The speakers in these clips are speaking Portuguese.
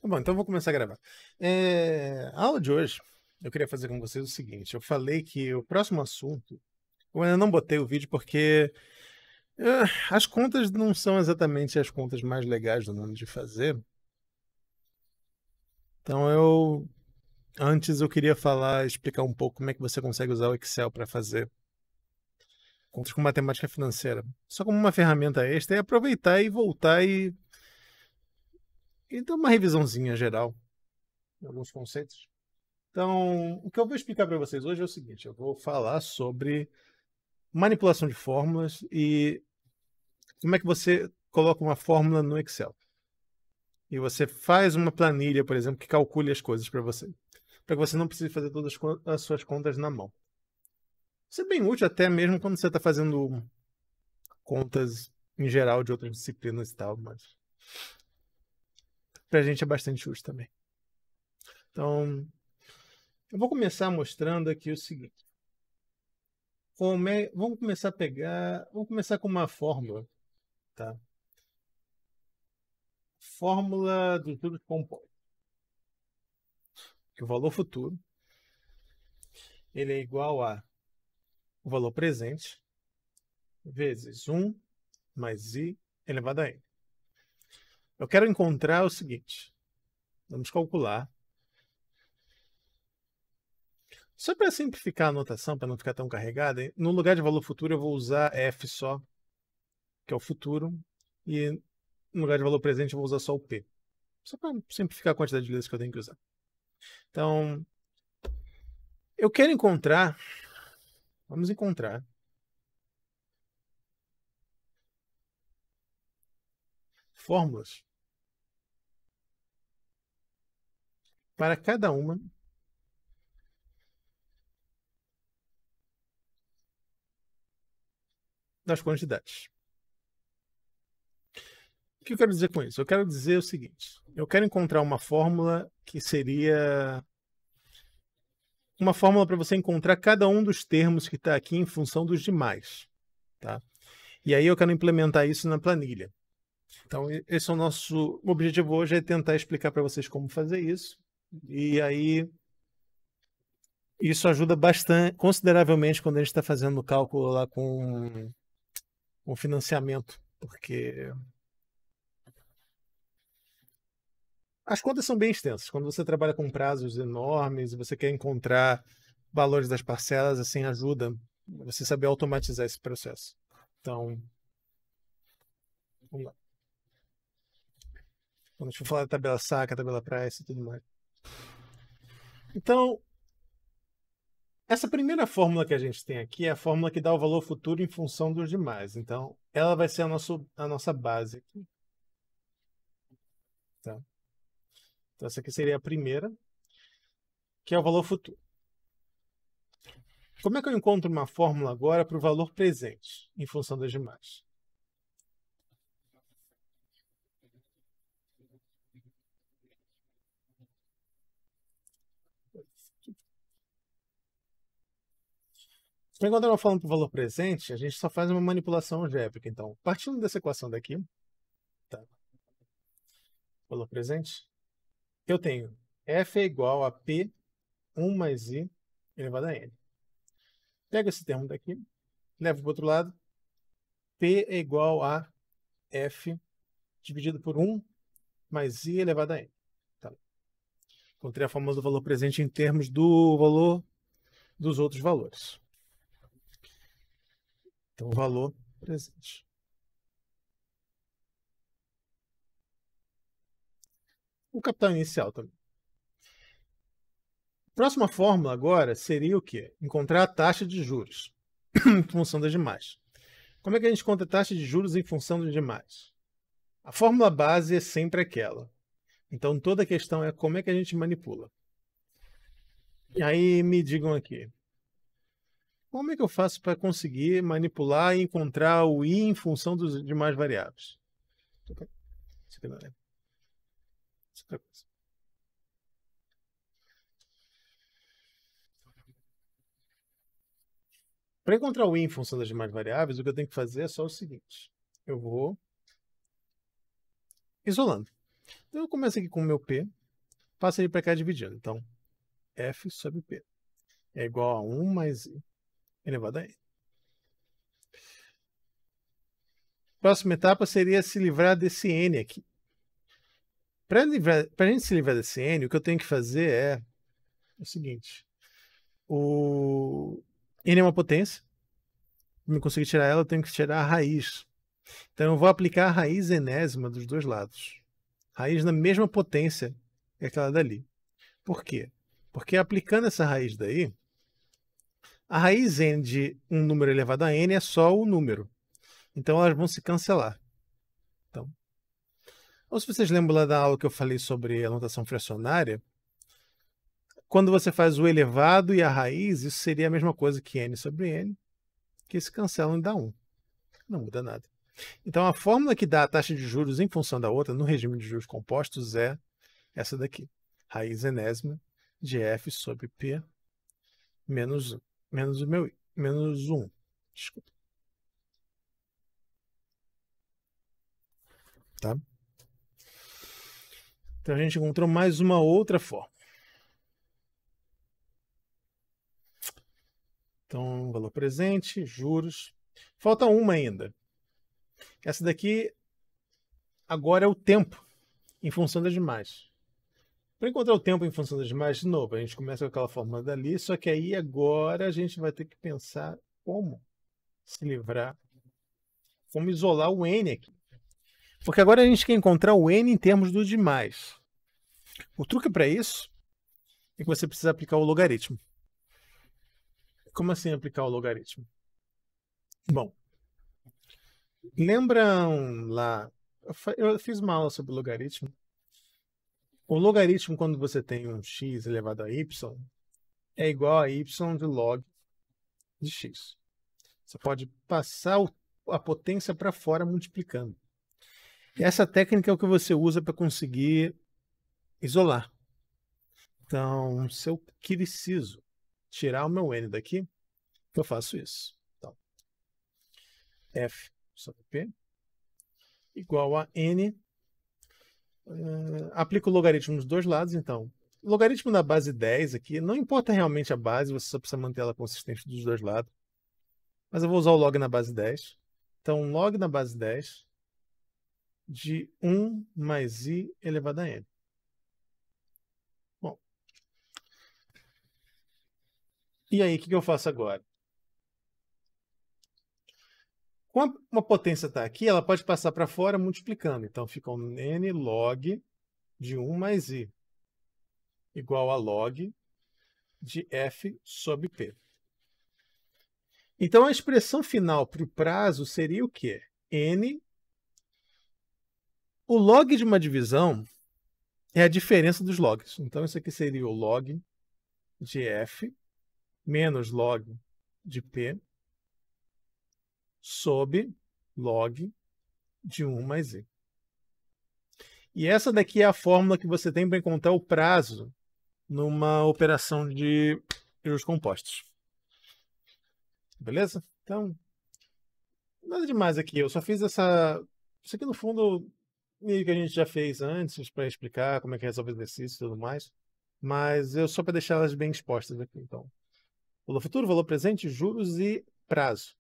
Bom, então eu vou começar a gravar. A aula de hoje, eu queria fazer com vocês o seguinte. Eu falei que o próximo assunto, eu ainda não botei o vídeo porque as contas não são exatamente as contas mais legais do mundo de fazer. Então antes eu queria explicar um pouco como é que você consegue usar o Excel para fazer contas com matemática financeira. Só como uma ferramenta extra e aproveitar e voltar e dar uma revisãozinha geral em alguns conceitos. Então, o que eu vou explicar para vocês hoje é o seguinte: eu vou falar sobre manipulação de fórmulas e como é que você coloca uma fórmula no Excel. E você faz uma planilha, por exemplo, que calcule as coisas para que você não precise fazer todas as suas contas na mão. Isso é bem útil até mesmo quando você está fazendo contas em geral de outras disciplinas e tal, mas para a gente é bastante útil também. Então, eu vou começar mostrando aqui o seguinte. Vamos começar com uma fórmula, tá? Fórmula dos juros compostos. Que o valor futuro ele é igual a o valor presente vezes 1 mais i elevado a n. Eu quero encontrar o seguinte. Vamos calcular. Só para simplificar a notação, para não ficar tão carregada, no lugar de valor futuro eu vou usar f só, que é o futuro, e no lugar de valor presente eu vou usar só o p. Só para simplificar a quantidade de letras que eu tenho que usar. Então, eu quero encontrar, vamos encontrar fórmulas para cada uma das quantidades. O que eu quero dizer com isso? Eu quero dizer o seguinte. Eu quero encontrar uma fórmula que seria uma fórmula para você encontrar cada um dos termos que está aqui em função dos demais. Tá? E aí eu quero implementar isso na planilha. Então, esse é o nosso objetivo hoje, é tentar explicar para vocês como fazer isso. E aí, isso ajuda bastante, consideravelmente, quando a gente está fazendo o cálculo lá com o financiamento, porque as contas são bem extensas. Quando você trabalha com prazos enormes e você quer encontrar valores das parcelas, assim, ajuda você saber automatizar esse processo. Então, vamos lá. Quando a gente for falar da tabela saca, tabela price e tudo mais. Então, essa primeira fórmula que a gente tem aqui é a fórmula que dá o valor futuro em função dos demais. Então, ela vai ser a nossa base aqui. Tá? Então, essa aqui seria a primeira, que é o valor futuro. Como é que eu encontro uma fórmula agora para o valor presente em função das demais? Para encontrar uma fórmula para o valor presente, a gente só faz uma manipulação algébrica. Então, partindo dessa equação daqui, tá? Valor presente, eu tenho f é igual a p 1 mais i elevado a n. Pego esse termo daqui, levo para o outro lado, p é igual a f dividido por 1 mais i elevado a n. Tá. Encontrei a fórmula do valor presente em termos do valor dos outros valores. Então, o valor presente. O capital inicial também. Próxima fórmula agora seria o quê? Encontrar a taxa de juros em função das demais. Como é que a gente encontra a taxa de juros em função dos demais? A fórmula base é sempre aquela. Então, toda a questão é como é que a gente manipula. E aí me digam aqui, como é que eu faço para conseguir manipular e encontrar o i em função dos demais variáveis? Isso aqui não é. Isso é outra coisa. Para encontrar o i em função das demais variáveis, o que eu tenho que fazer é só o seguinte. Eu vou isolando. Então eu começo aqui com o meu P, passo ele para cá dividindo. Então, F sobre P é igual a 1 mais I elevado a N. Próxima etapa seria se livrar desse N aqui. Para a gente se livrar desse N, o que eu tenho que fazer é o seguinte. O N é uma potência. Para eu conseguir tirar ela, eu tenho que tirar a raiz. Então eu vou aplicar a raiz enésima dos dois lados. Raiz na mesma potência que aquela dali. Por quê? Porque aplicando essa raiz daí, a raiz n de um número elevado a n é só o número. Então elas vão se cancelar. Então, ou se vocês lembram lá da aula que eu falei sobre a notação fracionária, quando você faz o elevado e a raiz, isso seria a mesma coisa que n sobre n, que se cancelam e dá 1. Não muda nada. Então a fórmula que dá a taxa de juros em função da outra no regime de juros compostos é essa daqui. Raiz enésima de f sobre p menos 1. Desculpa. Tá? Então a gente encontrou mais uma outra forma. Então, valor presente, juros. Falta uma ainda. Essa daqui agora é o tempo em função das demais. Para encontrar o tempo em função das demais, de novo, a gente começa com aquela fórmula dali, só que aí agora a gente vai ter que pensar como se livrar, como isolar o n aqui. Porque agora a gente quer encontrar o n em termos dos demais. O truque para isso é que você precisa aplicar o logaritmo. Como assim aplicar o logaritmo? Bom, lembram lá, eu fiz uma aula sobre logaritmo. O logaritmo, quando você tem um x elevado a y, é igual a y de log de x. Você pode passar a potência para fora multiplicando. E essa técnica é o que você usa para conseguir isolar. Então, se eu preciso tirar o meu n daqui, eu faço isso. Então, f sobre p igual a n. Aplico o logaritmo nos dois lados, então. O logaritmo da base 10 aqui, não importa realmente a base, você só precisa manter ela consistente dos dois lados. Mas eu vou usar o log na base 10. Então, log na base 10 de 1 mais i elevado a n. Bom. E aí, o que eu faço agora? Como uma potência está aqui, ela pode passar para fora multiplicando. Então, fica um n log de 1 mais i igual a log de f sobre p. Então, a expressão final para o prazo seria o quê? N. O log de uma divisão é a diferença dos logs. Então, isso aqui seria o log de f menos log de p sobre log de 1 mais i. E essa daqui é a fórmula que você tem para encontrar o prazo numa operação de juros compostos. Beleza? Então, nada demais aqui. Eu só fiz essa... Isso aqui, no fundo, meio que a gente já fez antes para explicar como é que resolve o exercício e tudo mais. Mas eu só para deixar elas bem expostas aqui. Então, valor futuro, valor presente, juros e prazo.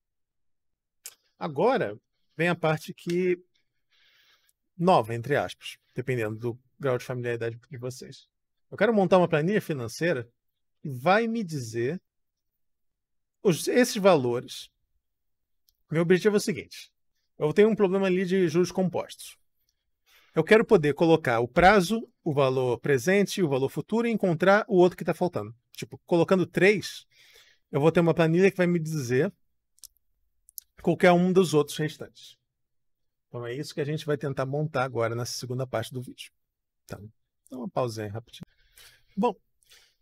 Agora, vem a parte que... nova, entre aspas, dependendo do grau de familiaridade de vocês. Eu quero montar uma planilha financeira que vai me dizer esses valores. Meu objetivo é o seguinte. Eu tenho um problema ali de juros compostos. Eu quero poder colocar o prazo, o valor presente, o valor futuro e encontrar o outro que está faltando. Tipo, colocando 3, eu vou ter uma planilha que vai me dizer qualquer um dos outros restantes. Então é isso que a gente vai tentar montar agora nessa segunda parte do vídeo. Então, dá uma pausinha rapidinho. Bom,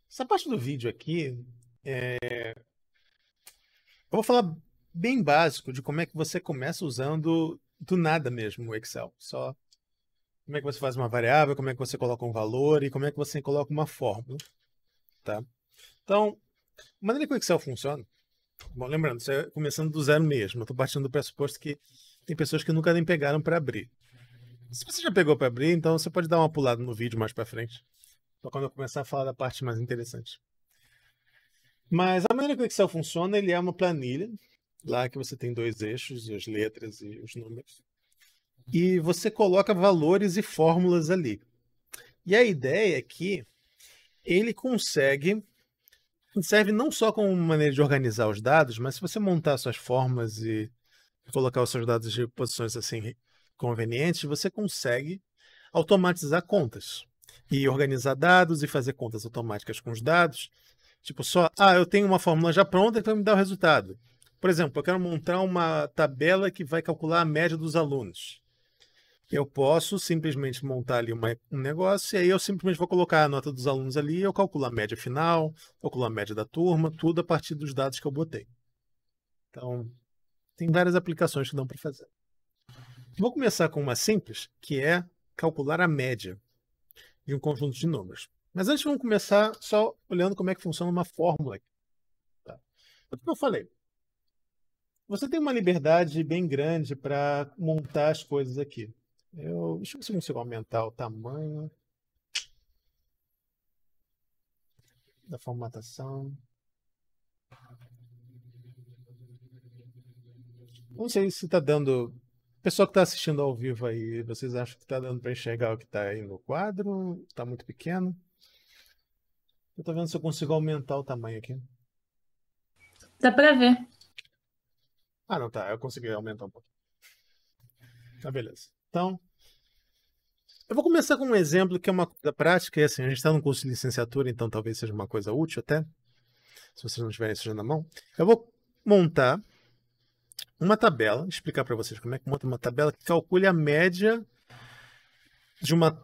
essa parte do vídeo aqui, eu vou falar bem básico de como é que você começa usando do nada mesmo o Excel. Só como é que você faz uma variável, como é que você coloca um valor e como é que você coloca uma fórmula. Tá? Então, a maneira que o Excel funciona, bom, lembrando, isso é começando do zero mesmo. Eu estou partindo do pressuposto que tem pessoas que nunca nem pegaram para abrir. Se você já pegou para abrir, então você pode dar uma pulada no vídeo mais para frente, só quando eu começar a falar da parte mais interessante. Mas a maneira que o Excel funciona, ele é uma planilha, lá que você tem 2 eixos, as letras e os números. E você coloca valores e fórmulas ali. E a ideia é que ele serve não só como maneira de organizar os dados, mas se você montar suas fórmulas e colocar os seus dados de posições assim convenientes, você consegue automatizar contas e organizar dados e fazer contas automáticas com os dados. Tipo, eu tenho uma fórmula já pronta que vai me dar o resultado. Por exemplo, eu quero montar uma tabela que vai calcular a média dos alunos. Eu posso simplesmente montar ali um negócio e aí eu simplesmente vou colocar a nota dos alunos ali e eu calculo a média final, calculo a média da turma, tudo a partir dos dados que eu botei. Então, tem várias aplicações que dão para fazer. Vou começar com uma simples, que é calcular a média de um conjunto de números. Mas antes vamos começar só olhando como é que funciona uma fórmula. Tá? Como eu falei, você tem uma liberdade bem grande para montar as coisas aqui. Deixa eu ver se eu consigo aumentar o tamanho da formatação. Não sei se está dando. Pessoal que está assistindo ao vivo aí, vocês acham que está dando para enxergar o que está aí no quadro? Está muito pequeno? Eu estou vendo se eu consigo aumentar o tamanho aqui. Dá pra ver. Ah, não, tá. Eu consegui aumentar um pouco. Tá, beleza. Então, eu vou começar com um exemplo que é uma coisa prática. E assim, a gente está num curso de licenciatura, então talvez seja uma coisa útil até, se vocês não tiverem isso já na mão. Eu vou montar uma tabela, explicar para vocês como é que monta uma tabela que calcule a média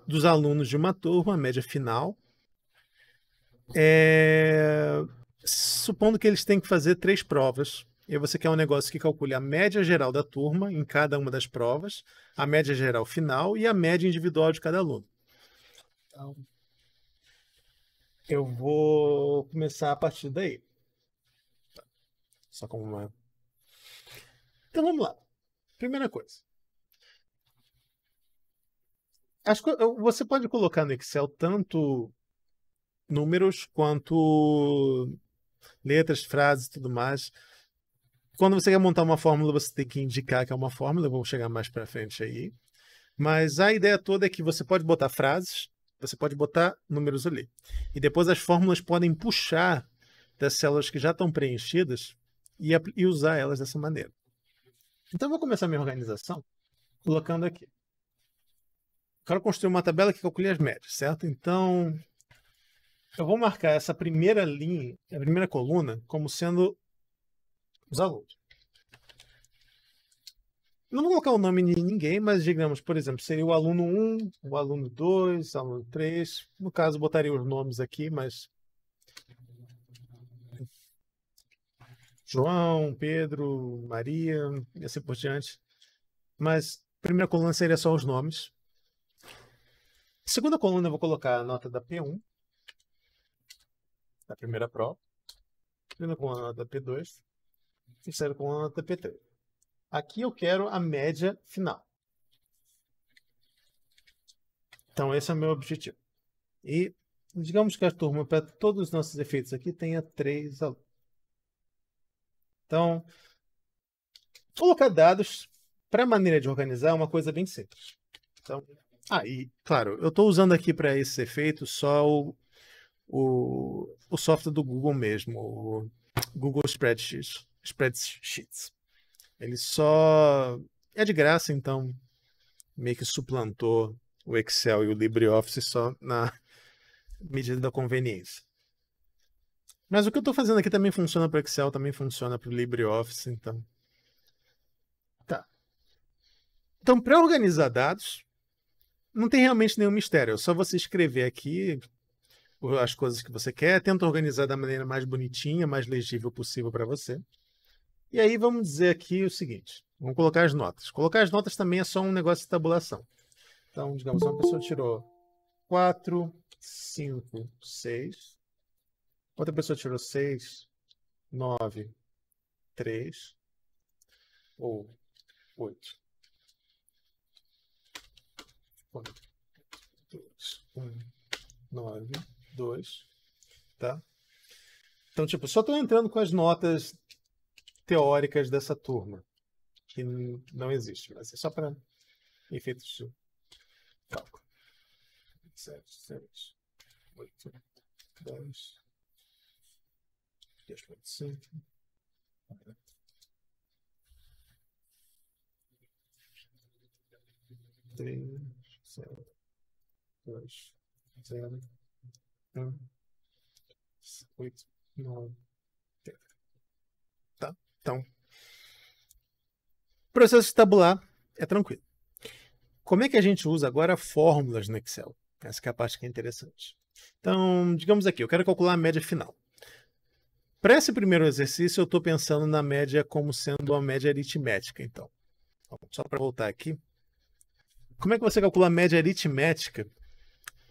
dos alunos de uma turma, a média final. Supondo que eles têm que fazer 3 provas. E você quer um negócio que calcule a média geral da turma em cada uma das provas, a média geral final e a média individual de cada aluno. Então, eu vou começar a partir daí. Só como uma... Então vamos lá. Primeira coisa. Você pode colocar no Excel tanto números quanto letras, frases e tudo mais. Quando você quer montar uma fórmula, você tem que indicar que é uma fórmula. Eu vou chegar mais para frente aí. Mas a ideia toda é que você pode botar frases, você pode botar números ali. E depois as fórmulas podem puxar das células que já estão preenchidas e usar elas dessa maneira. Então eu vou começar a minha organização colocando aqui. Quero construir uma tabela que calcule as médias, certo? Então eu vou marcar essa primeira linha, a primeira coluna, como sendo os alunos. Não vou colocar o nome de ninguém, mas digamos, por exemplo, seria o aluno 1, o aluno 2, o aluno 3. No caso, botaria os nomes aqui, mas João, Pedro, Maria, e assim por diante. Mas a primeira coluna seria só os nomes. Segunda coluna eu vou colocar a nota da P1, da primeira prova. Segunda coluna a nota da P2. Terceira coluna a nota da P3. Aqui eu quero a média final. Então esse é o meu objetivo. E digamos que a turma, para todos os nossos efeitos aqui, tenha 3 alunos. Então, colocar dados para a maneira de organizar é uma coisa bem simples. Então, e claro, eu estou usando aqui para esse efeito só o software do Google mesmo, o Google Spreadsheets. Ele só é de graça, então meio que suplantou o Excel e o LibreOffice só na medida da conveniência. Mas o que eu estou fazendo aqui também funciona para o Excel, também funciona para o LibreOffice, então. Tá. Então, para organizar dados, não tem realmente nenhum mistério. É só você escrever aqui as coisas que você quer, tenta organizar da maneira mais bonitinha, mais legível possível para você. E aí vamos dizer aqui o seguinte, vamos colocar as notas. Colocar as notas também é só um negócio de tabulação. Então, digamos, uma pessoa tirou 4, 5, 6. Outra pessoa tirou 6, 9, 3 ou 8. 2, 1, 9, 2, tá? Então, tipo, só estou entrando com as notas teóricas dessa turma, que não existe, mas é só para efeitos de cálculo. 7, 7, 8, 10, 2,5. 3, 0, 2, 0, 1, 8, 9, 10. Tá? Então, processo tabular é tranquilo. Como é que a gente usa agora fórmulas no Excel? Essa que é a parte que é interessante. Então, digamos aqui, eu quero calcular a média final. Para esse primeiro exercício, eu estou pensando na média como sendo uma média aritmética. Então, só para voltar aqui. Como é que você calcula a média aritmética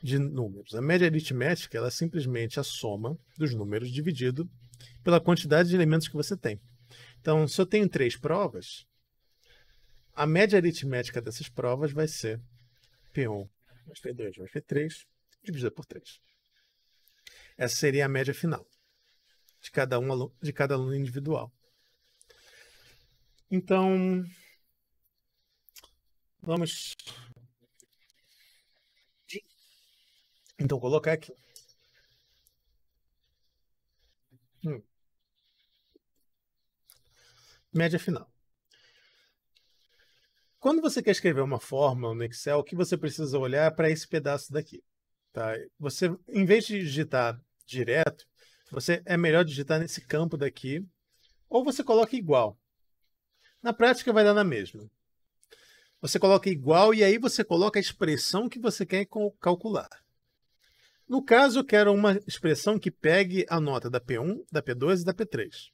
de números? A média aritmética ela é simplesmente a soma dos números dividido pela quantidade de elementos que você tem. Então, se eu tenho 3 provas, a média aritmética dessas provas vai ser P1 mais P2 mais P3 dividido por 3. Essa seria a média final de cada aluno individual. Então, vamos colocar aqui. Média final. Quando você quer escrever uma fórmula no Excel, o que você precisa olhar é para esse pedaço daqui. Tá? Você, em vez de digitar direto, é melhor digitar nesse campo daqui, ou você coloca igual. Na prática vai dar na mesma. Você coloca igual e aí você coloca a expressão que você quer calcular. No caso, eu quero uma expressão que pegue a nota da P1, da P2 e da P3.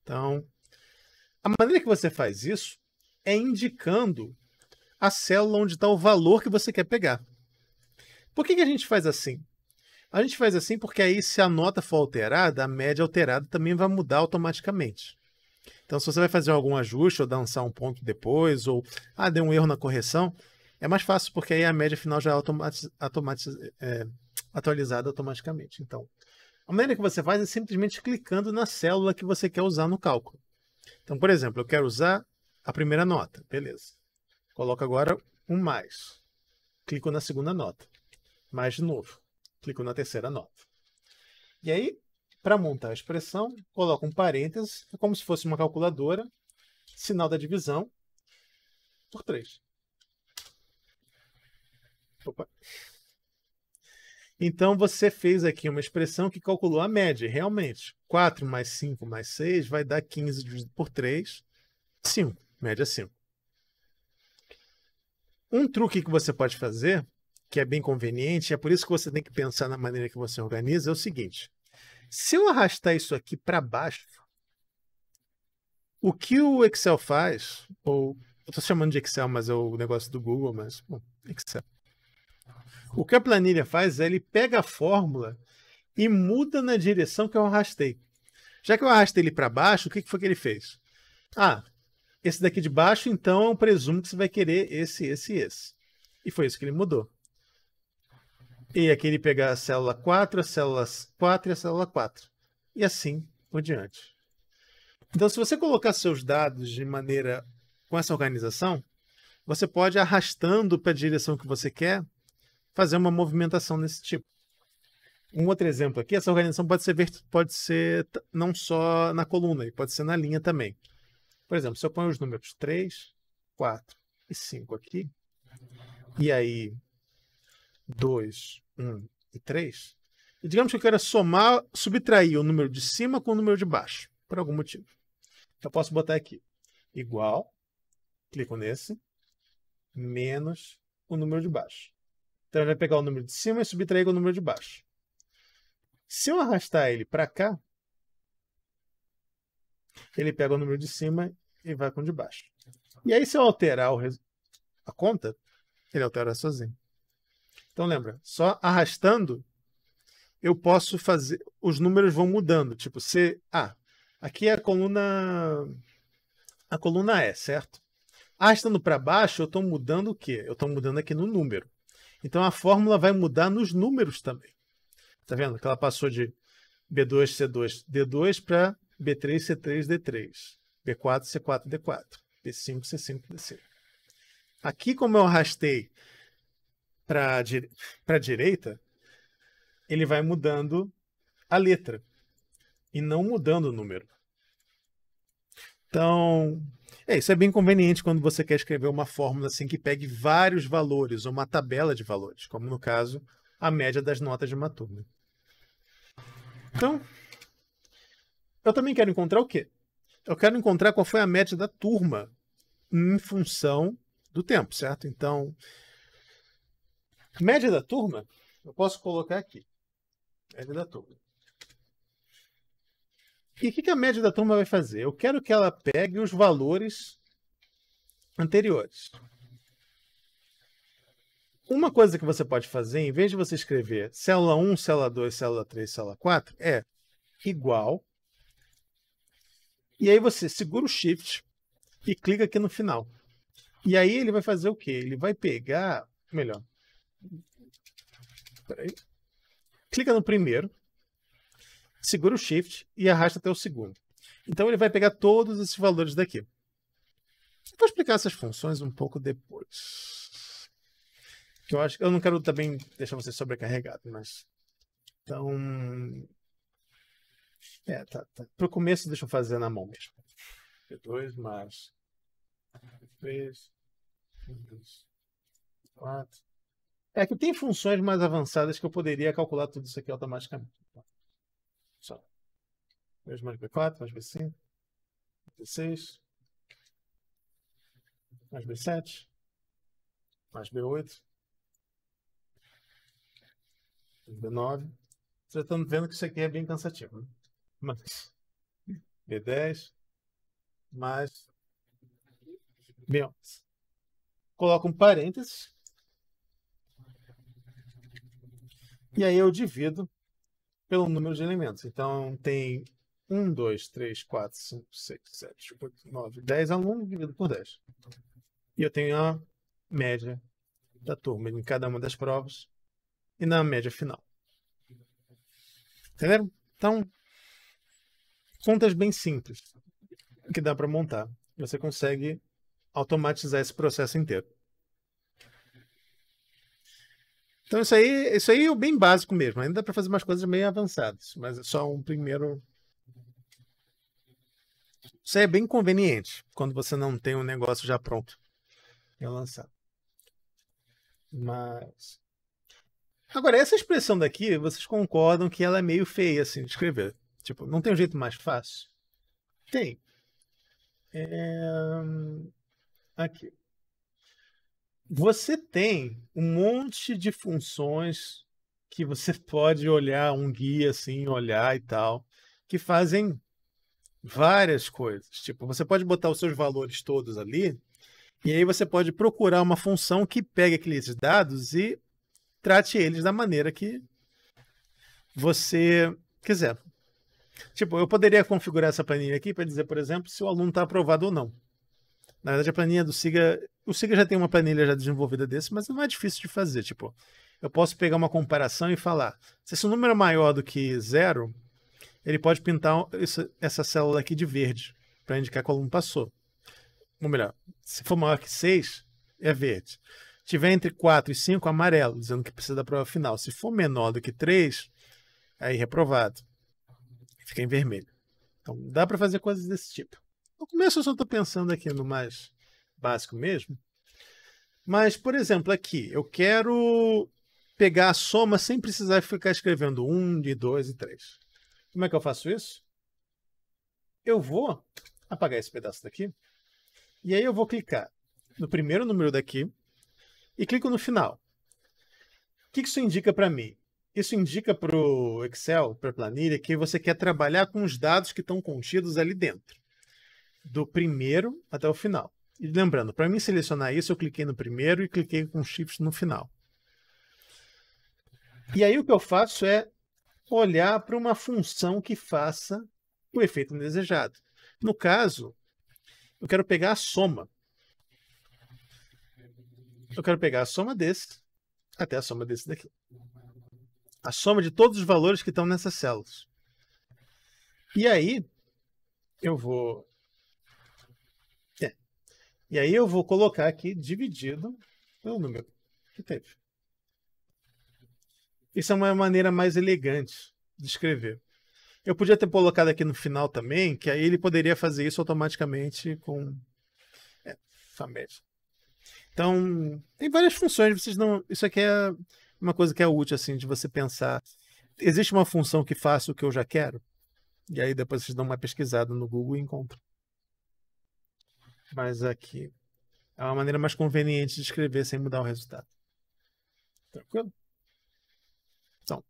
Então, a maneira que você faz isso é indicando a célula onde está o valor que você quer pegar. Por que a gente faz assim? A gente faz assim porque aí, se a nota for alterada, a média alterada também vai mudar automaticamente. Então, se você vai fazer algum ajuste ou dançar um ponto depois, ou deu um erro na correção, é mais fácil porque aí a média final já é atualizada automaticamente. Então, a maneira que você faz é simplesmente clicando na célula que você quer usar no cálculo. Então, por exemplo, eu quero usar a primeira nota. Beleza. Coloco agora um mais. Clico na segunda nota. Mais de novo. Clico na terceira nota. E aí, para montar a expressão, coloco um parênteses, é como se fosse uma calculadora, sinal da divisão, por 3. Opa. Então, você fez aqui uma expressão que calculou a média. Realmente, 4 mais 5 mais 6 vai dar 15 dividido por 3, 5. Média 5. Um truque que você pode fazer, que é bem conveniente, é por isso que você tem que pensar na maneira que você organiza, é o seguinte. Se eu arrastar isso aqui para baixo, o que o Excel faz, ou eu estou chamando de Excel, mas é o negócio do Google, mas bom, Excel. O que a planilha faz é ele pega a fórmula e muda na direção que eu arrastei. Já que eu arrastei ele para baixo, o que foi que ele fez? Esse daqui de baixo, então, eu presumo que você vai querer esse. E foi isso que ele mudou. E aqui ele pega a célula 4, a célula 4 e a célula 4. E assim por diante. Então, se você colocar seus dados de maneira com essa organização, você pode, arrastando para a direção que você quer, fazer uma movimentação desse tipo. Um outro exemplo aqui, essa organização pode ser não só na coluna, pode ser na linha também. Por exemplo, se eu ponho os números 3, 4 e 5 aqui, e aí 2, 1 e 3, e digamos que eu quero subtrair o número de cima com o número de baixo, por algum motivo. Eu posso botar aqui, igual, clico nesse, menos o número de baixo. Então, ele vai pegar o número de cima e subtrair com o número de baixo. Se eu arrastar ele para cá, ele pega o número de cima e vai com o de baixo. E aí, se eu alterar a conta, ele altera sozinho. Então, lembra, só arrastando, eu posso fazer... Os números vão mudando. Tipo, aqui é a coluna E, certo? Arrastando para baixo, eu estou mudando o quê? Eu estou mudando aqui no número. Então a fórmula vai mudar nos números também. Tá vendo? Que ela passou de B2, C2, D2 para B3, C3, D3. B4, C4, D4. B5, C5, D5. Aqui, como eu arrastei para a direita, ele vai mudando a letra e não mudando o número. Então, isso é bem conveniente quando você quer escrever uma fórmula assim que pegue vários valores, ou uma tabela de valores, como no caso, a média das notas de uma turma. Então, eu também quero encontrar o quê? Eu quero encontrar qual foi a média da turma em função do tempo, certo? Então, média da turma, eu posso colocar aqui. Média da turma. E o que a média da turma vai fazer? Eu quero que ela pegue os valores anteriores. Uma coisa que você pode fazer, em vez de você escrever célula 1, célula 2, célula 3, célula 4, é igual. E aí você segura o Shift e clica aqui no final. E aí ele vai fazer o quê? Ele vai pegar... Melhor. Peraí. Clica no primeiro, segura o Shift e arrasta até o segundo. Então ele vai pegar todos esses valores daqui. Eu vou explicar essas funções um pouco depois. Eu não quero também deixar você sobrecarregado, mas... Então... tá. Para o começo, deixa eu fazer na mão mesmo. P2 mais 3, 4. É que tem funções mais avançadas que eu poderia calcular tudo isso aqui automaticamente. Só. 2 mais B4, mais B5, B6, mais B7, mais B8, mais B9. Vocês estão vendo que isso aqui é bem cansativo, né? Mas B10, mais B11. Coloco um parênteses. E aí eu divido pelo número de elementos. Então tem 1, 2, 3, 4, 5, 6, 7, 8, 9, 10 alunos dividido por 10. E eu tenho a média da turma em cada uma das provas e na média final. Entenderam? Então, contas bem simples que dá para montar. Você consegue automatizar esse processo inteiro. Então isso aí é o bem básico mesmo. Ainda dá para fazer umas coisas meio avançadas, mas é só um primeiro... Isso aí é bem conveniente quando você não tem um negócio já pronto para lançar. Mas... Agora, essa expressão daqui, vocês concordam que ela é meio feia assim de escrever? Tipo, não tem um jeito mais fácil? Tem. Aqui. Você tem um monte de funções que você pode olhar, um guia assim, olhar e tal, que fazem várias coisas. Tipo, você pode botar os seus valores todos ali, e aí você pode procurar uma função que pegue aqueles dados e trate eles da maneira que você quiser. Tipo, eu poderia configurar essa planilha aqui para dizer, por exemplo, se o aluno está aprovado ou não. Na verdade, a planilha do SIGA... O SIGA já tem uma planilha já desenvolvida desse, mas não é difícil de fazer. Tipo, eu posso pegar uma comparação e falar, se esse número é maior do que 0, ele pode pintar essa célula aqui de verde, para indicar que o aluno passou. Ou melhor, se for maior que 6, é verde. Se tiver entre 4 e 5, amarelo, dizendo que precisa da prova final. Se for menor do que 3, aí reprovado. Fica em vermelho. Então, dá para fazer coisas desse tipo. No começo eu só estou pensando aqui no mais básico mesmo. Mas, por exemplo, aqui, eu quero pegar a soma sem precisar ficar escrevendo 1, 2 e 3. Como é que eu faço isso? Eu vou apagar esse pedaço daqui. E aí eu vou clicar no primeiro número daqui e clico no final. O que isso indica para mim? Isso indica para o Excel, para a planilha, que você quer trabalhar com os dados que estão contidos ali dentro, do primeiro até o final. E lembrando, para mim selecionar isso, eu cliquei no primeiro e cliquei com Shift no final. E aí o que eu faço é olhar para uma função que faça o efeito desejado. No caso, eu quero pegar a soma. Eu quero pegar a soma desse, até a soma desse daqui. A soma de todos os valores que estão nessas células. E aí, eu vou... E aí eu vou colocar aqui dividido pelo número que teve. Isso é uma maneira mais elegante de escrever. Eu podia ter colocado aqui no final também, que aí ele poderia fazer isso automaticamente com FAMED. Então, tem várias funções. Vocês não... Isso aqui é uma coisa que é útil, assim, de você pensar. Existe uma função que faça o que eu já quero? E aí depois vocês dão uma pesquisada no Google e encontram. Mas aqui é uma maneira mais conveniente de escrever sem mudar o resultado. Tranquilo? Então,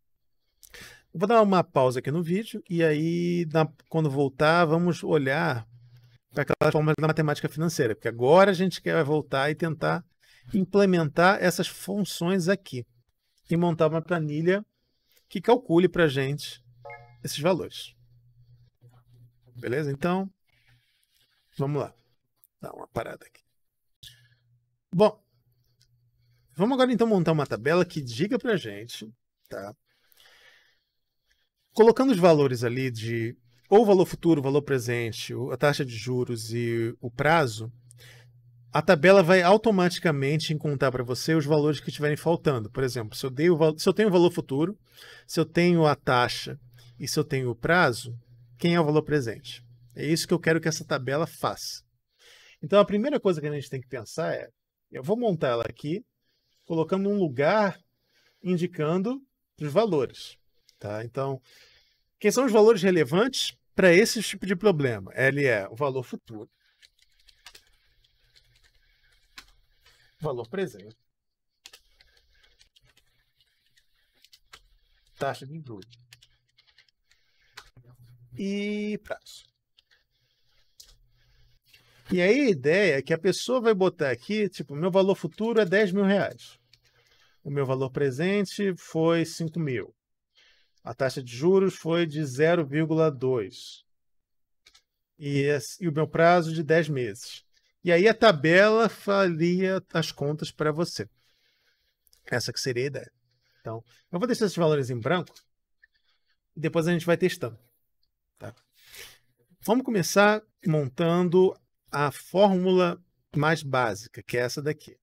eu vou dar uma pausa aqui no vídeo e aí, quando voltar, vamos olhar para aquelas fórmulas da matemática financeira, porque agora a gente quer voltar e tentar implementar essas funções aqui e montar uma planilha que calcule para a gente esses valores. Beleza? Então, vamos lá. Dá uma parada aqui. Bom, vamos agora então montar uma tabela que diga para a gente, tá? Colocando os valores ali de ou valor futuro, valor presente, a taxa de juros e o prazo, a tabela vai automaticamente contar para você os valores que estiverem faltando. Por exemplo, se eu tenho o valor futuro, se eu tenho a taxa e se eu tenho o prazo, quem é o valor presente? É isso que eu quero que essa tabela faça. Então, a primeira coisa que a gente tem que pensar é, eu vou montar ela aqui, colocando um lugar indicando os valores. Tá? Então, quem são os valores relevantes para esse tipo de problema? Ele é o valor futuro, valor presente, taxa de juros e prazo. E aí a ideia é que a pessoa vai botar aqui, tipo, meu valor futuro é 10 mil reais. O meu valor presente foi 5 mil. A taxa de juros foi de 0,2. E o meu prazo de 10 meses. E aí a tabela faria as contas para você. Essa que seria a ideia. Então, eu vou deixar esses valores em branco e depois a gente vai testando. Tá? Vamos começar montando a fórmula mais básica, que é essa daqui.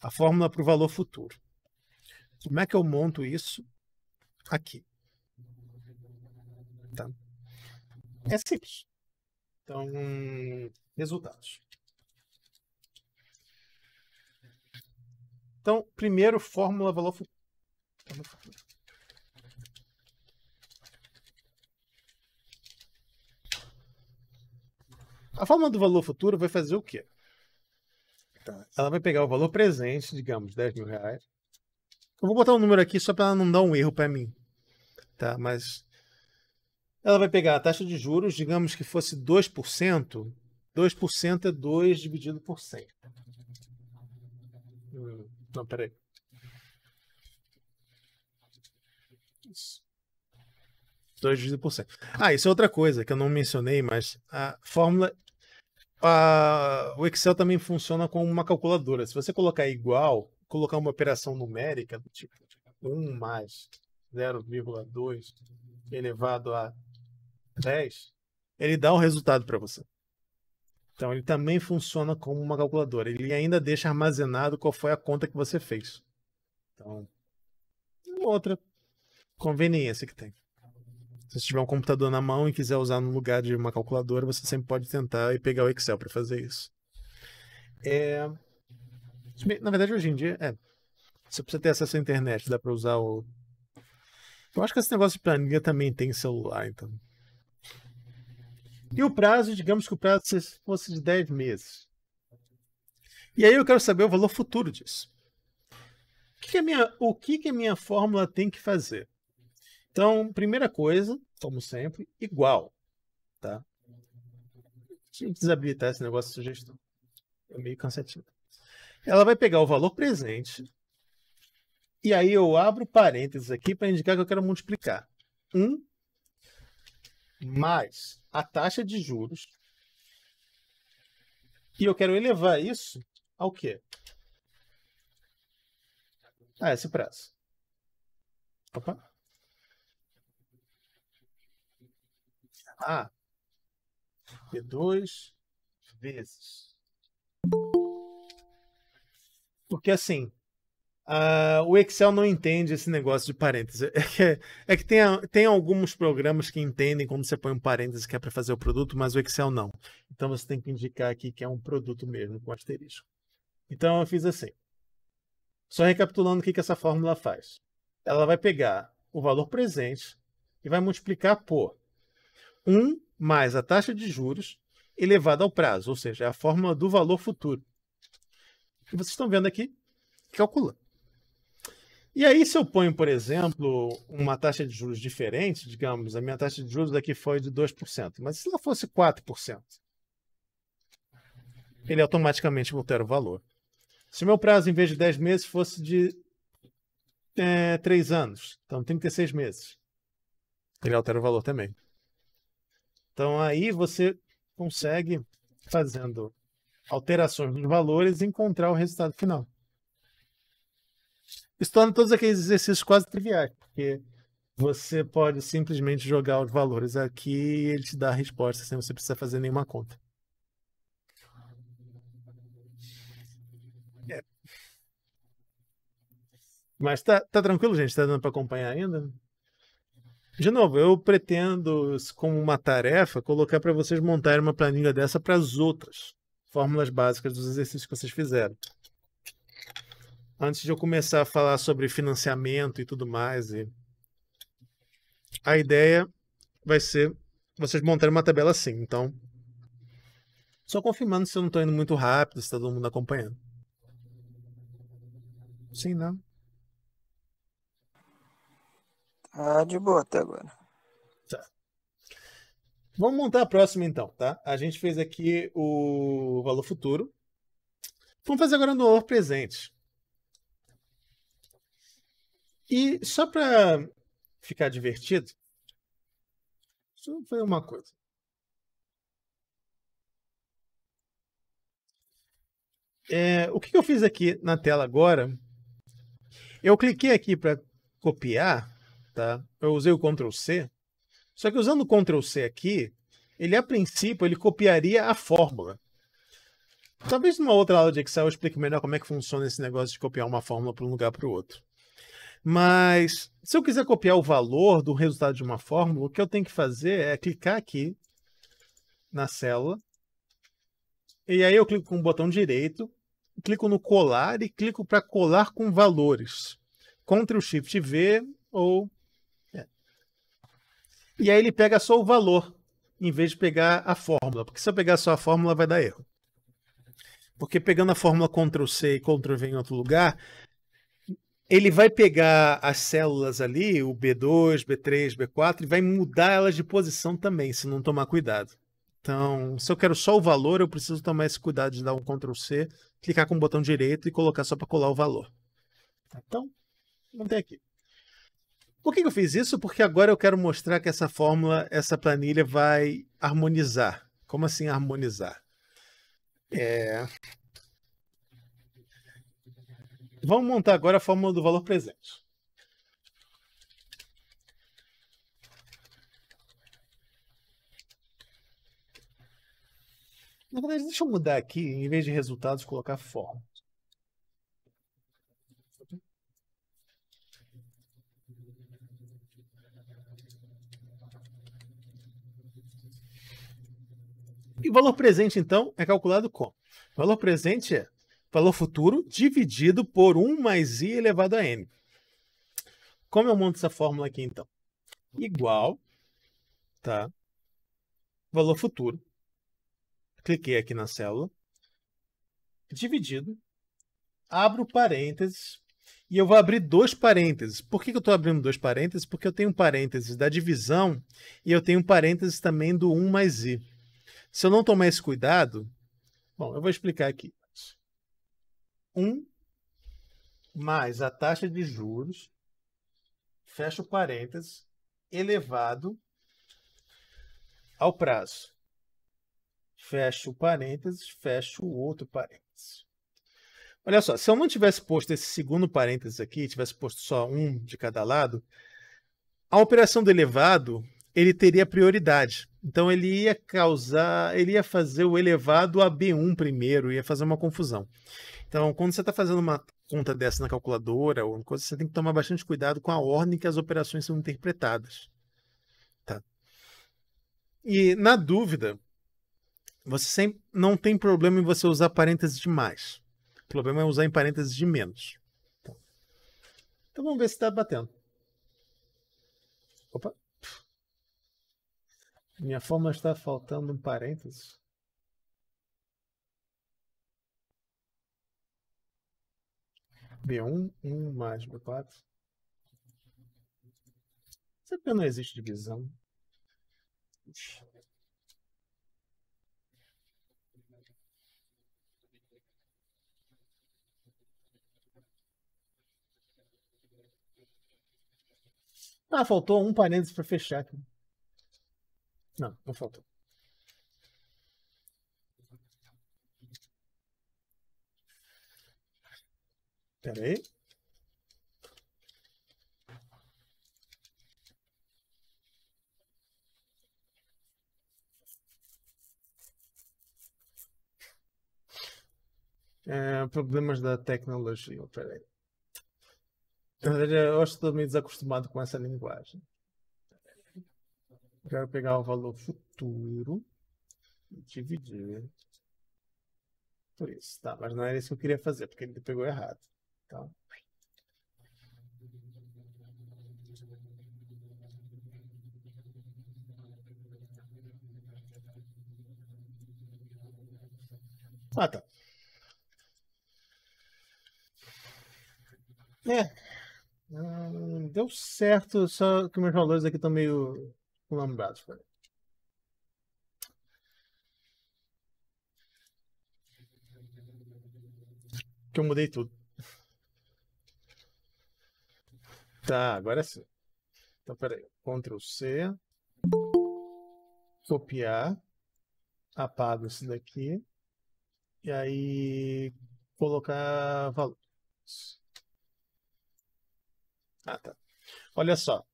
A fórmula para o valor futuro. Como é que eu monto isso aqui? Tá? É simples. Então, resultados. Então, primeiro, fórmula valor futuro. A fórmula do valor futuro vai fazer o quê? Tá. Ela vai pegar o valor presente, digamos, 10 mil reais. Eu vou botar um número aqui só para ela não dar um erro para mim. Tá? Mas ela vai pegar a taxa de juros, digamos que fosse 2%. 2% é 2 dividido por 100. Não, peraí. Isso. 2 dividido por 100. Ah, isso é outra coisa que eu não mencionei, mas a fórmula... o Excel também funciona como uma calculadora. Se você colocar igual, colocar uma operação numérica do tipo 1 mais 0,2 elevado a 10, ele dá o resultado para você. Então, ele também funciona como uma calculadora. Ele ainda deixa armazenado qual foi a conta que você fez. Então, outra conveniência que tem. Se você tiver um computador na mão e quiser usar no lugar de uma calculadora, você sempre pode tentar e pegar o Excel para fazer isso. Na verdade, hoje em dia, você precisa ter acesso à internet, dá para usar o... Eu acho que esse negócio de planilha também tem celular, então. E o prazo, digamos que o prazo fosse de 10 meses. E aí eu quero saber o valor futuro disso. O que a minha fórmula tem que fazer? Então, primeira coisa, como sempre, igual. Tá? Deixa eu desabilitar esse negócio de sugestão. É meio cansativo. Ela vai pegar o valor presente. E aí eu abro parênteses aqui para indicar que eu quero multiplicar 1 mais a taxa de juros. E eu quero elevar isso ao quê? a esse prazo. Opa. Ah, B2 vezes. Porque assim, o Excel não entende esse negócio de parênteses. É que tem alguns programas que entendem quando você põe um parênteses que é para fazer o produto, mas o Excel não. Então você tem que indicar aqui que é um produto mesmo, com asterisco. Então eu fiz assim. Só recapitulando o que essa fórmula faz. Ela vai pegar o valor presente e vai multiplicar por 1 mais a taxa de juros elevada ao prazo, ou seja, é a fórmula do valor futuro. E vocês estão vendo aqui, calculando. E aí, se eu ponho, por exemplo, uma taxa de juros diferente, digamos, a minha taxa de juros aqui foi de 2%, mas se ela fosse 4%, ele automaticamente altera o valor. Se o meu prazo, em vez de 10 meses, fosse de 3 anos, então 36 meses, ele altera o valor também. Então, aí você consegue, fazendo alterações nos valores, encontrar o resultado final. Isso torna todos aqueles exercícios quase triviais, porque você pode simplesmente jogar os valores aqui e ele te dá a resposta sem você precisar fazer nenhuma conta. Mas tá tranquilo, gente? Tá dando para acompanhar ainda? De novo, eu pretendo, como uma tarefa, colocar para vocês montarem uma planilha dessa para as outras fórmulas básicas dos exercícios que vocês fizeram. Antes de eu começar a falar sobre financiamento e tudo mais, a ideia vai ser vocês montarem uma tabela assim. Então, só confirmando se eu não estou indo muito rápido, se está todo mundo acompanhando. Sim, não. Ah, de boa até agora. Tá. Vamos montar a próxima então, tá? A gente fez aqui o valor futuro. Vamos fazer agora no valor presente. E só para ficar divertido, deixa eu fazer uma coisa. O que eu fiz aqui na tela agora, eu cliquei aqui para copiar, tá? Eu usei o Ctrl C, só que usando o Ctrl C aqui, ele a princípio ele copiaria a fórmula. Talvez numa outra aula de Excel eu explique melhor como é que funciona esse negócio de copiar uma fórmula para um lugar para o outro. Mas se eu quiser copiar o valor do resultado de uma fórmula, o que eu tenho que fazer é clicar aqui na célula, e aí eu clico com o botão direito, clico no colar e clico para colar com valores. Ctrl Shift V ou... E aí ele pega só o valor, em vez de pegar a fórmula. Porque se eu pegar só a fórmula, vai dar erro. Porque pegando a fórmula Ctrl C e Ctrl V em outro lugar, ele vai pegar as células ali, o B2, B3, B4, e vai mudar elas de posição também, se não tomar cuidado. Então, se eu quero só o valor, eu preciso tomar esse cuidado de dar um Ctrl C, clicar com o botão direito e colocar só para colar o valor. Então, vamos ter aqui. Por que eu fiz isso? Porque agora eu quero mostrar que essa fórmula, essa planilha vai harmonizar. Como assim harmonizar? Vamos montar agora a fórmula do valor presente. Na verdade, deixa eu mudar aqui, em vez de resultados, colocar fórmula. E o valor presente, então, é calculado como? O valor presente é valor futuro dividido por 1 mais i elevado a n. Como eu monto essa fórmula aqui, então? Igual, tá? Valor futuro. Cliquei aqui na célula. Dividido. Abro parênteses. E eu vou abrir 2 parênteses. Por que eu estou abrindo 2 parênteses? Porque eu tenho um parênteses da divisão e eu tenho um parênteses também do 1 mais i. Se eu não tomar esse cuidado... Bom, eu vou explicar aqui. 1 mais a taxa de juros, fecha o parênteses, elevado ao prazo. Fecha o parênteses, fecha o outro parênteses. Olha só, se eu não tivesse posto esse segundo parênteses aqui, tivesse posto só um de cada lado, a operação do elevado, ele teria prioridade. Então ele ia fazer o elevado a B1 primeiro, ia fazer uma confusão. Então, quando você está fazendo uma conta dessa na calculadora, ou coisa, você tem que tomar bastante cuidado com a ordem que as operações são interpretadas. Tá? E, na dúvida, você sempre não tem problema em você usar parênteses de mais. O problema é usar em parênteses de menos. Então vamos ver se está batendo. Opa. Minha fórmula está faltando um parênteses. B1, 1 mais B4. Sabe que não existe divisão? Ah, faltou um parênteses para fechar aqui. Não, não faltou. Espera aí. Problemas da tecnologia. Espera aí. Na verdade, eu acho que estou meio desacostumado com essa linguagem. Quero pegar o valor futuro e dividir por isso. Tá, mas não era isso que eu queria fazer, porque ele pegou errado. Então, tá. Deu certo, só que meus valores aqui estão meio lambrados. Que eu mudei tudo. Tá, agora sim. Então, peraí. Ctrl C. Copiar. Apago isso daqui. E aí, colocar valores. Ah, tá. Olha só.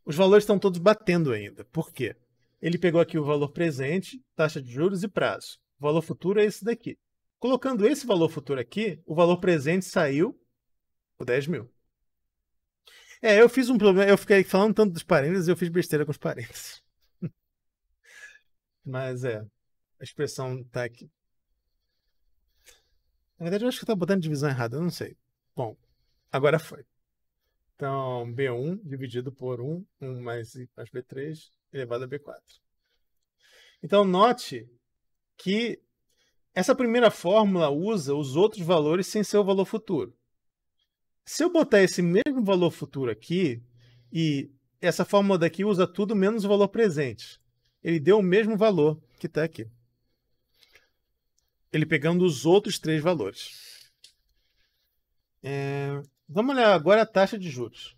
Os valores estão todos batendo ainda. Por quê? Ele pegou aqui o valor presente, taxa de juros e prazo. O valor futuro é esse daqui. Colocando esse valor futuro aqui, o valor presente saiu por 10 mil. Eu fiz um problema. Eu fiquei falando tanto dos parênteses, eu fiz besteira com os parênteses. Mas a expressão está aqui. Na verdade, eu acho que está botando divisão errada, eu não sei. Bom, agora foi. Então, B1 dividido por 1 mais B3 elevado a B4. Então, note que essa primeira fórmula usa os outros valores sem ser o valor futuro. Se eu botar esse mesmo valor futuro aqui, e essa fórmula daqui usa tudo menos o valor presente, ele deu o mesmo valor que está aqui. Ele pegando os outros três valores. Vamos olhar agora a taxa de juros.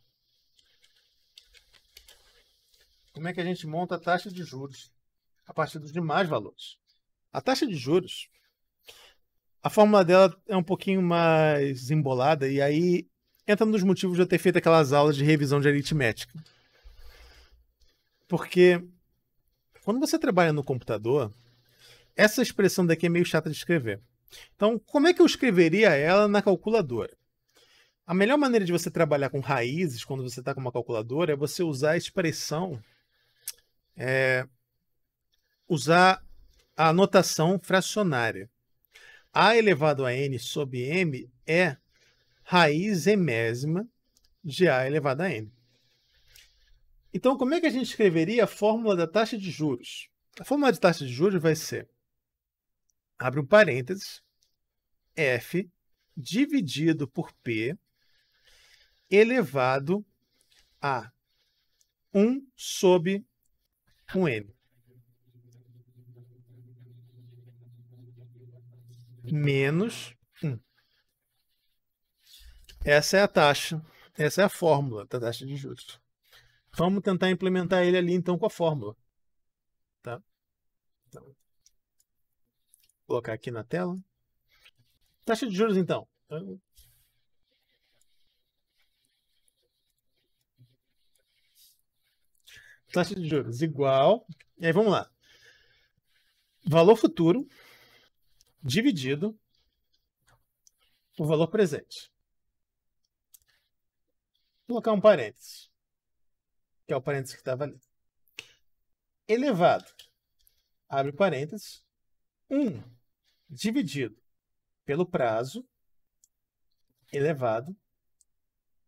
Como é que a gente monta a taxa de juros a partir dos demais valores? A taxa de juros, a fórmula dela é um pouquinho mais embolada, e aí entra nos motivos de eu ter feito aquelas aulas de revisão de aritmética. Porque quando você trabalha no computador, essa expressão daqui é meio chata de escrever. Então, como é que eu escreveria ela na calculadora? A melhor maneira de você trabalhar com raízes quando você está com uma calculadora é você usar a expressão, usar a notação fracionária. A elevado a n sobre m é raiz emésima de a elevado a n. Então, como é que a gente escreveria a fórmula da taxa de juros? A fórmula de taxa de juros vai ser, abre um parênteses, f dividido por p elevado a 1 sobre 1n. Menos 1. Essa é a taxa, essa é a fórmula da taxa de juros. Vamos tentar implementar ele ali, então, com a fórmula. Tá? Então, vou colocar aqui na tela. Taxa de juros, então. Taxa de juros igual. E aí, vamos lá. Valor futuro dividido por valor presente. Vou colocar um parênteses, que é o parênteses que estava ali. Elevado, abre parênteses, 1 dividido pelo prazo elevado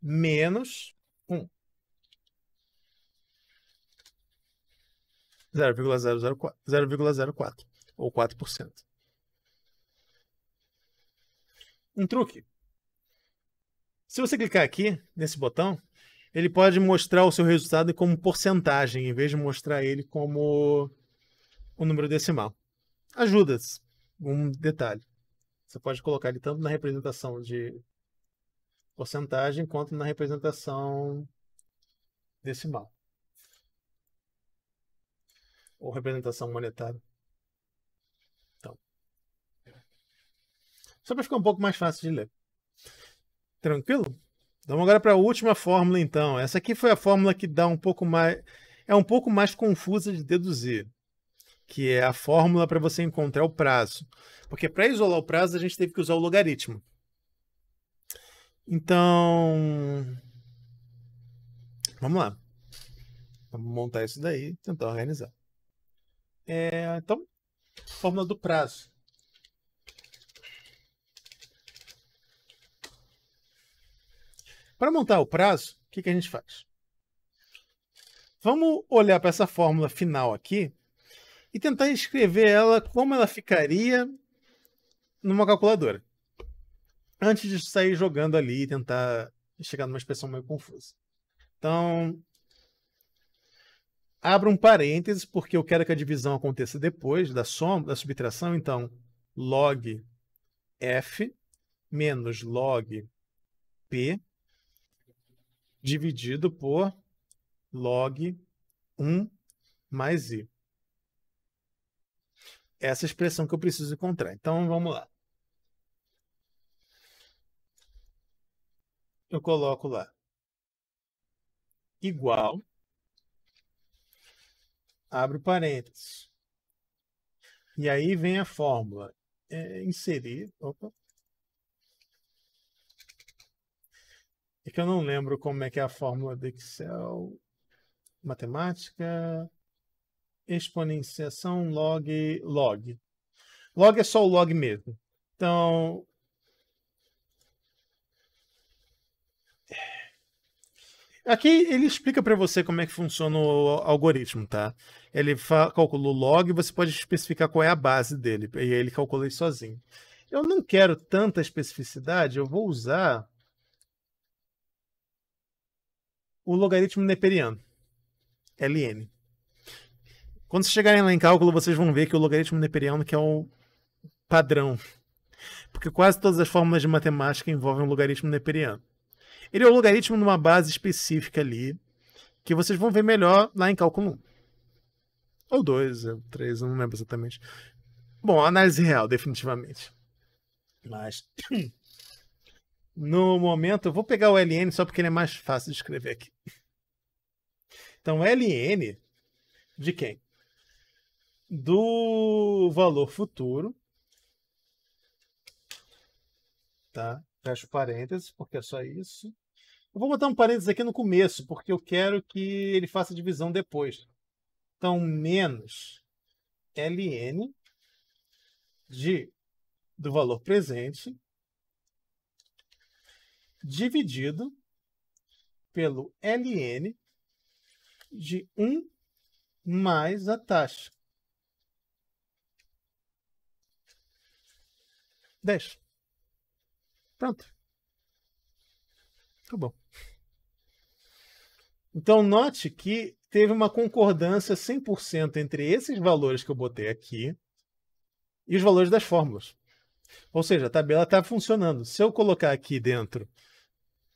menos 1. 0,004 ou 4%. Um truque. Se você clicar aqui nesse botão, ele pode mostrar o seu resultado como porcentagem, em vez de mostrar ele como o número decimal. Ajuda. Um detalhe. Você pode colocar ele tanto na representação de porcentagem quanto na representação decimal. Ou representação monetária. Então, só para ficar um pouco mais fácil de ler. Tranquilo? Vamos agora para a última fórmula, então. Essa aqui foi a fórmula que dá um pouco mais... é um pouco mais confusa de deduzir, que é a fórmula para você encontrar o prazo. Porque para isolar o prazo, a gente teve que usar o logaritmo. Então, vamos lá. Vamos montar isso daí e tentar organizar. Então, fórmula do prazo. Para montar o prazo, o que a gente faz? Vamos olhar para essa fórmula final aqui e tentar escrever ela como ela ficaria numa calculadora. Antes de sair jogando ali e tentar chegar numa expressão meio confusa. Então, abro um parênteses, porque eu quero que a divisão aconteça depois da soma, da subtração. Então, log f menos log p dividido por log 1 mais i. Essa é a expressão que eu preciso encontrar. Então, vamos lá. Eu coloco lá igual, abro parênteses. E aí vem a fórmula. Inserir. Opa. É que eu não lembro como é que é a fórmula do Excel. Matemática. Exponenciação log. Log é só o log mesmo. Então, aqui ele explica para você como é que funciona o algoritmo, tá? Ele calcula o log e você pode especificar qual é a base dele. E aí ele calcula isso sozinho. Eu não quero tanta especificidade, eu vou usar o logaritmo neperiano, LN. Quando vocês chegarem lá em cálculo, vocês vão ver que o logaritmo neperiano que é o padrão. Porque quase todas as fórmulas de matemática envolvem o logaritmo neperiano. Ele é o logaritmo numa base específica ali, que vocês vão ver melhor lá em cálculo 1. Ou 2, 3, eu não lembro exatamente. Bom, análise real, definitivamente. Mas, no momento, eu vou pegar o LN só porque ele é mais fácil de escrever aqui. Então, LN de quem? Do valor futuro. Tá? Fecho parênteses, porque é só isso. Eu vou botar um parênteses aqui no começo, porque eu quero que ele faça divisão depois. Então, menos LN do valor presente dividido pelo LN de 1 mais a taxa. 10. Pronto. Tá bom. Então, note que teve uma concordância 100% entre esses valores que eu botei aqui e os valores das fórmulas. Ou seja, a tabela está funcionando. Se eu colocar aqui dentro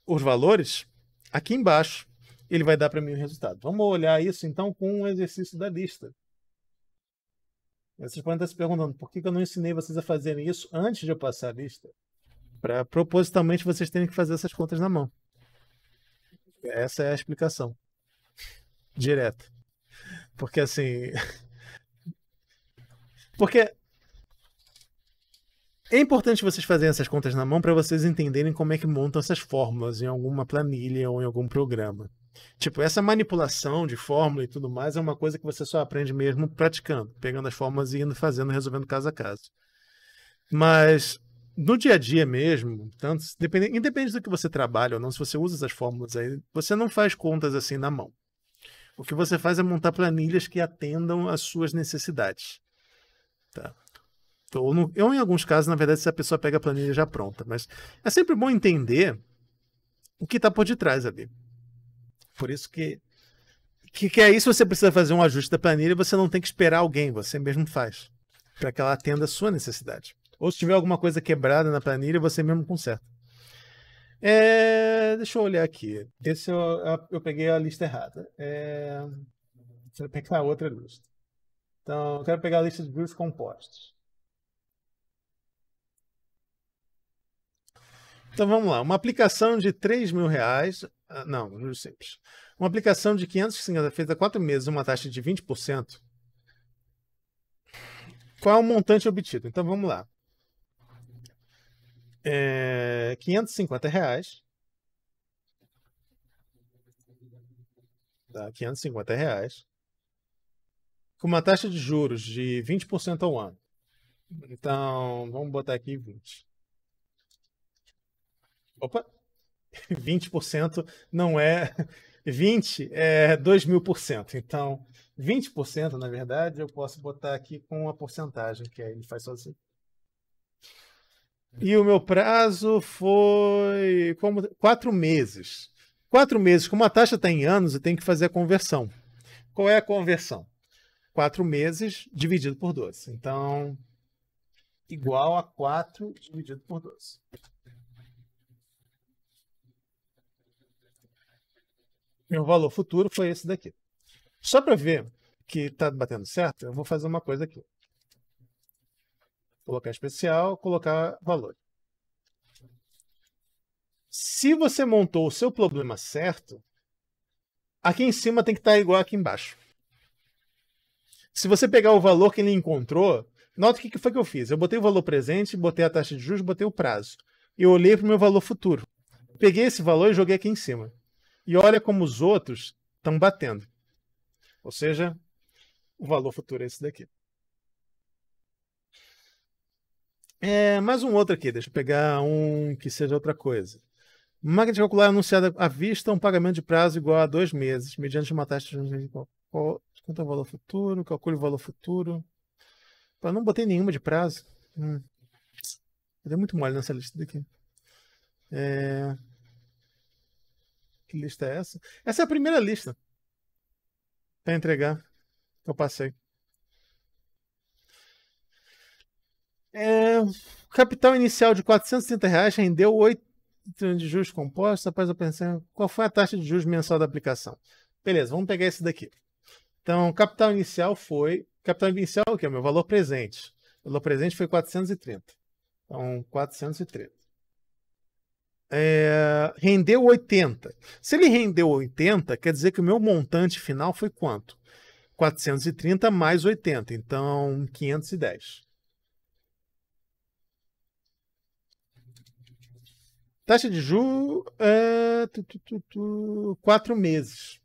os valores, aqui embaixo ele vai dar para mim o resultado. Vamos olhar isso, então, com um exercício da lista. Vocês podem estar se perguntando por que eu não ensinei vocês a fazerem isso antes de eu passar a lista. para propositalmente vocês terem que fazer essas contas na mão. Essa é a explicação. Direta. Porque assim... Porque é importante vocês fazerem essas contas na mão para vocês entenderem como é que montam essas fórmulas em alguma planilha ou em algum programa. Tipo, essa manipulação de fórmula e tudo mais é uma coisa que você só aprende mesmo praticando, pegando as fórmulas e indo fazendo, resolvendo caso a caso. Mas no dia a dia mesmo, tanto, independente do que você trabalha ou não, se você usa essas fórmulas aí, você não faz contas assim na mão. O que você faz é montar planilhas que atendam às suas necessidades. Tá? Ou em alguns casos, na verdade, se a pessoa pega a planilha já pronta. Mas é sempre bom entender o que está por detrás ali. Por isso que aí, se você precisa fazer um ajuste da planilha, você não tem que esperar alguém, você mesmo faz. Para que ela atenda a sua necessidade. Ou se tiver alguma coisa quebrada na planilha, você mesmo conserta. Deixa eu olhar aqui. Esse eu peguei a lista errada. Deixa eu pegar outra lista. Então, eu quero pegar a lista de juros compostos. Então vamos lá, uma aplicação de R$3.000, não, juros simples. Uma aplicação de 550 feita há 4 meses, uma taxa de 20%. Qual é o montante obtido? Então vamos lá. R$550. Tá, R$550. Com uma taxa de juros de 20% ao ano. Então, vamos botar aqui 20. Opa! 20% não é... 20 é 2.000%. Então, 20%, na verdade, eu posso botar aqui com uma porcentagem, que aí ele faz sozinho. E o meu prazo foi 4 meses. 4 meses, como a taxa está em anos, eu tenho que fazer a conversão. Qual é a conversão? 4 meses dividido por 12. Então, igual a 4 dividido por 12. Meu valor futuro foi esse daqui. Só para ver que está batendo certo, eu vou fazer uma coisa aqui. Colocar especial, colocar valor. Se você montou o seu problema certo, aqui em cima tem que estar igual aqui embaixo. Se você pegar o valor que ele encontrou, nota o que foi que eu fiz. Eu botei o valor presente, botei a taxa de juros, botei o prazo. E eu olhei para o meu valor futuro. Peguei esse valor e joguei aqui em cima. E olha como os outros estão batendo. Ou seja, o valor futuro é esse daqui. Mais um outro aqui. Deixa eu pegar um que seja outra coisa. Máquina de calcular anunciada à vista um pagamento de prazo igual a 2 meses, mediante uma taxa de juros. Quanto é o valor futuro? Calcule o valor futuro. Eu não botei nenhuma de prazo. Eu dei muito mole nessa lista daqui. Que lista é essa? Essa é a primeira lista para entregar que eu passei. Capital inicial de R$430 rendeu 8 de juros compostos. Após eu pensei, qual foi a taxa de juros mensal da aplicação? Beleza, vamos pegar esse daqui. Então, capital inicial foi... Capital inicial o que é o meu valor presente. O valor presente foi 430. Então, 430. Rendeu 80. Se ele rendeu 80, quer dizer que o meu montante final foi quanto? 430 mais 80. Então, 510. Taxa de juros... 4 meses.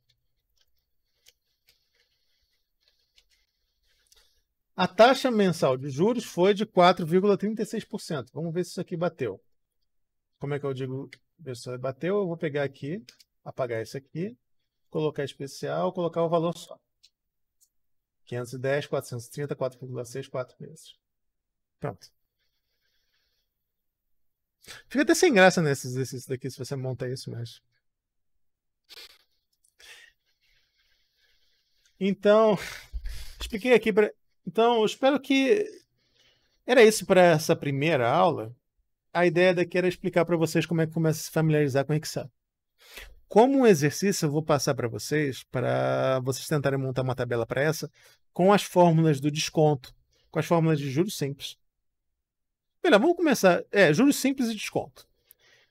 A taxa mensal de juros foi de 4,36%. Vamos ver se isso aqui bateu. Como é que eu digo? Se bateu, eu vou pegar aqui, apagar isso aqui, colocar especial, colocar o valor só. 510, 430, 4,6, 4 meses. Pronto. Fica até sem graça nesses exercícios daqui, se você monta isso, mas... Então, expliquei aqui para... Então, eu espero que... Era isso para essa primeira aula. A ideia daqui era explicar para vocês como é que começa a se familiarizar com Excel. Como um exercício, eu vou passar para vocês tentarem montar uma tabela para essa, com as fórmulas do desconto, com as fórmulas de juros simples. Melhor, vamos começar. Juros simples e desconto.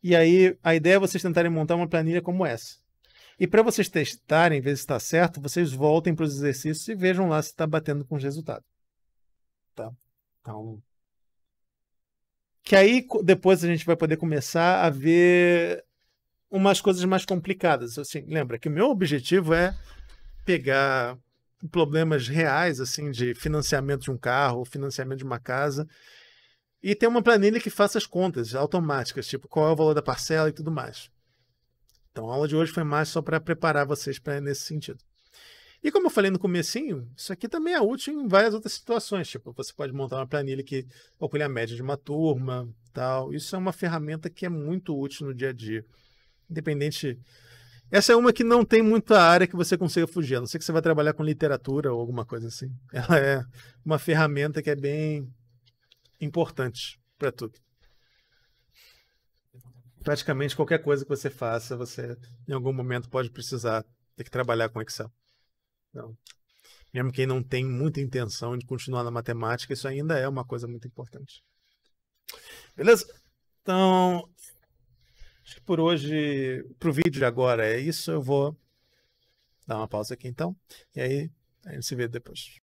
E aí, a ideia é vocês tentarem montar uma planilha como essa. E para vocês testarem, ver se está certo, vocês voltem para os exercícios e vejam lá se está batendo com os resultados. Tá? Então, que aí depois a gente vai poder começar a ver umas coisas mais complicadas. Assim, lembra que o meu objetivo é pegar problemas reais, assim, de financiamento de um carro, financiamento de uma casa, e ter uma planilha que faça as contas automáticas, tipo qual é o valor da parcela e tudo mais. Então, a aula de hoje foi mais só para preparar vocês para nesse sentido. E como eu falei no comecinho, isso aqui também é útil em várias outras situações. Tipo, você pode montar uma planilha que calcule a média de uma turma, tal. Isso é uma ferramenta que é muito útil no dia a dia. Independente. Essa é uma que não tem muita área que você consiga fugir. A não ser que você vai trabalhar com literatura ou alguma coisa assim. Ela é uma ferramenta que é bem importante para tudo. Praticamente qualquer coisa que você faça, você em algum momento pode precisar ter que trabalhar com Excel. Então, mesmo quem não tem muita intenção de continuar na matemática, isso ainda é uma coisa muito importante. Beleza? Então, acho que por hoje, pro vídeo de agora é isso. Eu vou dar uma pausa aqui então. E aí, a gente se vê depois.